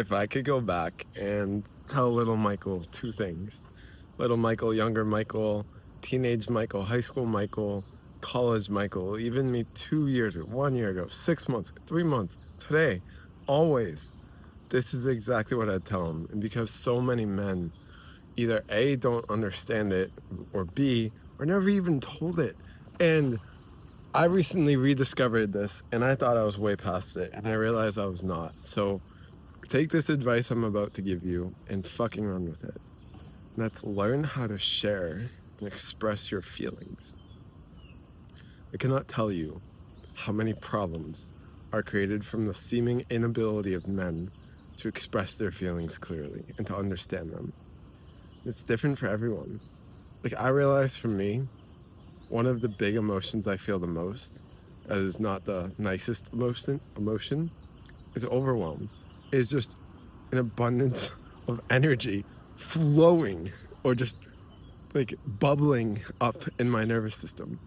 If I could go back and tell little Michael two things, little Michael, younger Michael, teenage Michael, high school Michael, college Michael, even me 2 years ago, 1 year ago, 6 months, 3 months, today, always, this is exactly what I'd tell him. And because so many men either A, don't understand it, or B, are never even told it. And I recently rediscovered this and I thought I was way past it, and I realized I was not. So take this advice I'm about to give you and fucking run with it. And that's learn how to share and express your feelings. I cannot tell you how many problems are created from the seeming inability of men to express their feelings clearly and to understand them. It's different for everyone. Like, I realize for me, one of the big emotions I feel the most, that is not the nicest emotion is overwhelm. Is just an abundance of energy flowing or just like bubbling up in my nervous system.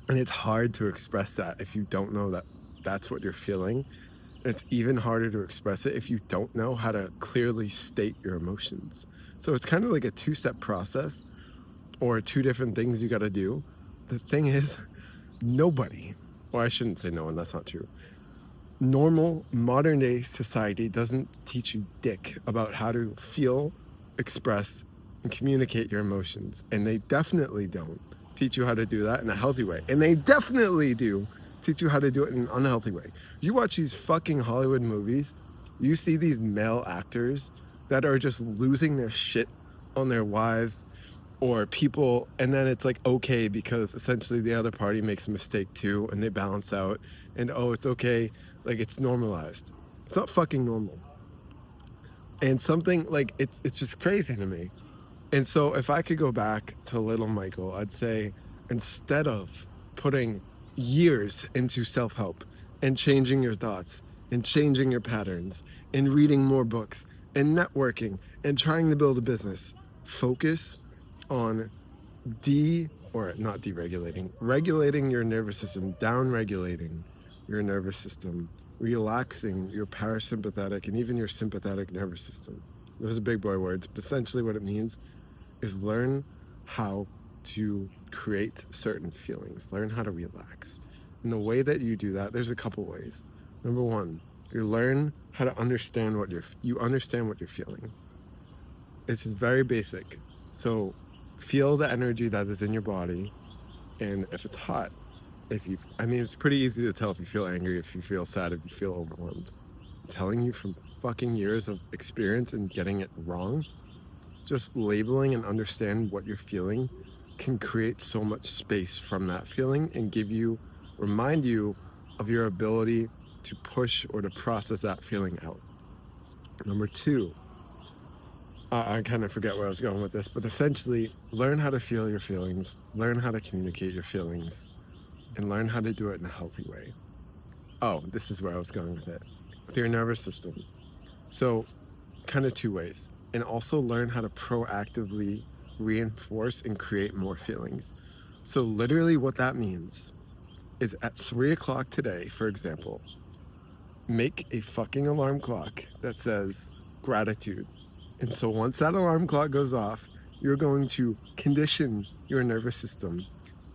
And it's hard to express that if you don't know that that's what you're feeling. And it's even harder to express it if you don't know how to clearly state your emotions. So it's kind of like a two-step process or two different things you got to do. The thing is, nobody, or I shouldn't say no one, that's not true. Normal modern day society doesn't teach you dick about how to feel, express, and communicate your emotions. And they definitely don't teach you how to do that in a healthy way. And they definitely do teach you how to do it in an unhealthy way. You watch these fucking Hollywood movies, you see these male actors that are just losing their shit on their wives or people, and then it's like okay because essentially the other party makes a mistake too and they balance out, and oh, it's okay, like it's normalized. It's not fucking normal. And something like it's just crazy to me. And so if I could go back to little Michael, I'd say instead of putting years into self-help and changing your thoughts and changing your patterns and reading more books and networking and trying to build a business, focus on or not deregulating, regulating your nervous system, down regulating your nervous system, relaxing your parasympathetic and even your sympathetic nervous system. Those are big boy words, but essentially what it means is learn how to create certain feelings, learn how to relax. And the way that you do that, there's a couple ways. Number one, you learn how to understand you understand what you're feeling. This is very basic. So feel the energy that is in your body, and if it's hot, it's pretty easy to tell if you feel angry, if you feel sad, if you feel overwhelmed. I'm telling you from fucking years of experience and getting it wrong, just labeling and understand what you're feeling can create so much space from that feeling and remind you of your ability to push or to process that feeling out. Number two, I kind of forget where I was going with this, but essentially learn how to feel your feelings, learn how to communicate your feelings, and learn how to do it in a healthy way. Oh, this is where I was going with it. With your nervous system. So kind of two ways. And also learn how to proactively reinforce and create more feelings. So literally what that means is at 3 o'clock today, for example, make a fucking alarm clock that says gratitude. And so once that alarm clock goes off, you're going to condition your nervous system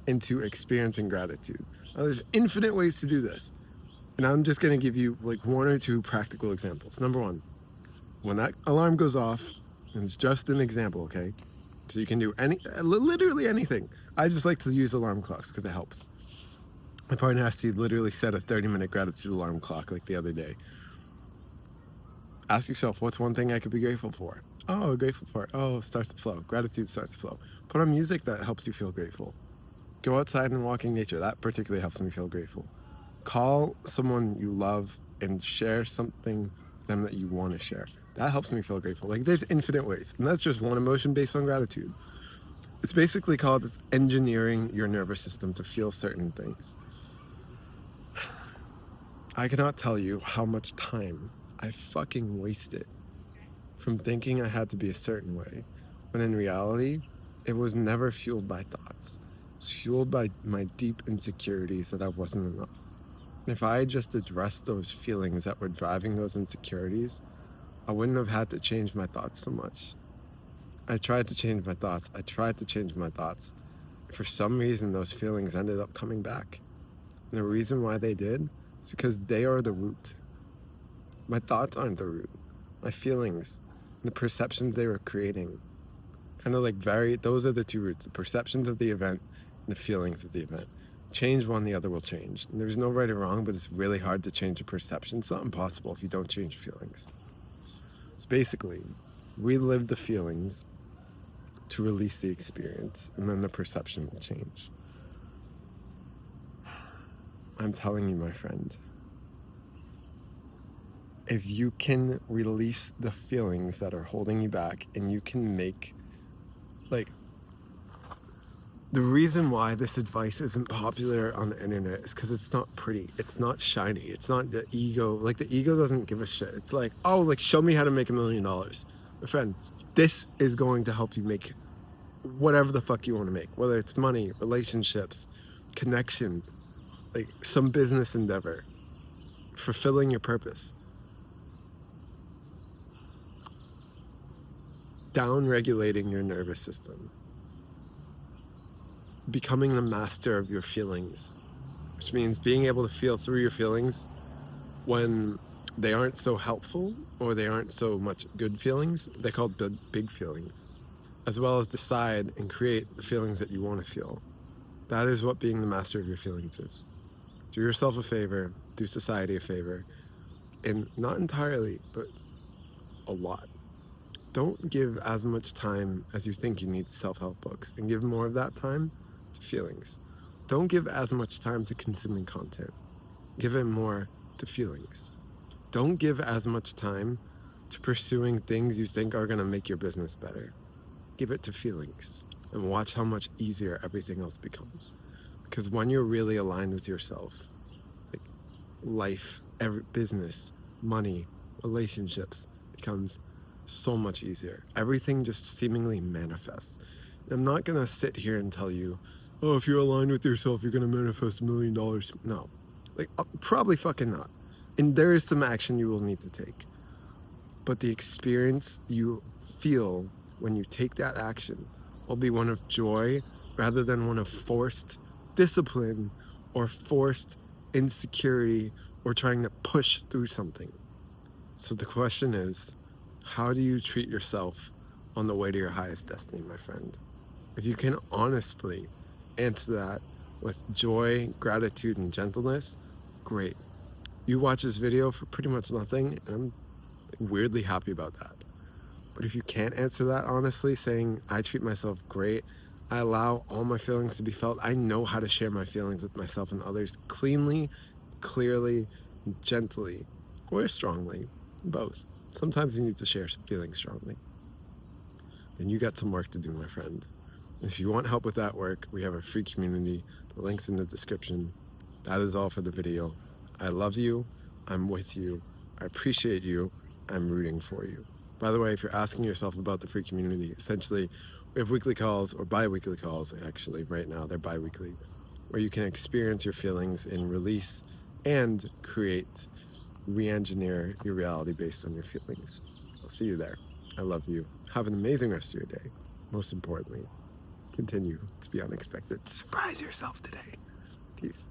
into experiencing gratitude. Now, there's infinite ways to do this. And I'm just going to give you like one or two practical examples. Number one, when that alarm goes off, and it's just an example, okay? So you can do literally anything. I just like to use alarm clocks because it helps. My partner has to literally set a 30-minute gratitude alarm clock like the other day. Ask yourself, what's one thing I could be grateful for? Oh, grateful for it. Oh, starts to flow. Gratitude starts to flow. Put on music that helps you feel grateful. Go outside and walk in nature. That particularly helps me feel grateful. Call someone you love and share something with them that you want to share. That helps me feel grateful. Like, there's infinite ways. And that's just one emotion based on gratitude. It's basically called engineering your nervous system to feel certain things. I cannot tell you how much time I fucking wasted from thinking I had to be a certain way, when in reality, it was never fueled by thoughts. It was fueled by my deep insecurities that I wasn't enough. And if I had just addressed those feelings that were driving those insecurities, I wouldn't have had to change my thoughts so much. I tried to change my thoughts. I tried to change my thoughts. For some reason, those feelings ended up coming back. And the reason why they did is because they are the root. My thoughts aren't the root. My feelings, the perceptions they were creating, kind of like those are the two roots, the perceptions of the event and the feelings of the event. Change one, the other will change. And there's no right or wrong, but it's really hard to change a perception. It's not impossible if you don't change your feelings. So basically, relive the feelings to release the experience, and then the perception will change. I'm telling you, my friend, if you can release the feelings that are holding you back, and you can make, like, the reason why this advice isn't popular on the internet is because it's not pretty, it's not shiny, it's not the ego. Like, the ego doesn't give a shit. It's like, oh, like, show me how to make $1 million. My friend, this is going to help you make whatever the fuck you want to make, whether it's money, relationships, connection, like some business endeavor, fulfilling your purpose. Down regulating your nervous system, becoming the master of your feelings, which means being able to feel through your feelings when they aren't so helpful or they aren't so much good feelings. They're called big feelings, as well as decide and create the feelings that you want to feel. That is what being the master of your feelings is. Do yourself a favor, do society a favor, and not entirely, but a lot. Don't give as much time as you think you need to self-help books, and give more of that time to feelings. Don't give as much time to consuming content. Give it more to feelings. Don't give as much time to pursuing things you think are going to make your business better. Give it to feelings, and watch how much easier everything else becomes. Because when you're really aligned with yourself, like life, business, money, relationships becomes so much easier. Everything just seemingly manifests. I'm not gonna sit here and tell you, oh, if you're aligned with yourself, you're gonna manifest $1 million. No, like probably fucking not. And there is some action you will need to take. But the experience you feel when you take that action will be one of joy rather than one of forced discipline or forced insecurity or trying to push through something. So the question is, how do you treat yourself on the way to your highest destiny, my friend? If you can honestly answer that with joy, gratitude, and gentleness, great. You watch this video for pretty much nothing, and I'm weirdly happy about that. But if you can't answer that honestly, saying, I treat myself great, I allow all my feelings to be felt, I know how to share my feelings with myself and others cleanly, clearly, and gently, or strongly, both. Sometimes you need to share some feelings strongly. Then you got some work to do, my friend. If you want help with that work, we have a free community. The link's in the description. That is all for the video. I love you. I'm with you. I appreciate you. I'm rooting for you. By the way, if you're asking yourself about the free community, essentially, we have weekly calls, or bi-weekly calls, actually. Right now, they're bi-weekly, where you can experience your feelings and release and create, re-engineer your reality based on your feelings. I'll see you there. I love you. Have an amazing rest of your day. Most importantly, continue to be unexpected. Surprise yourself today. Peace.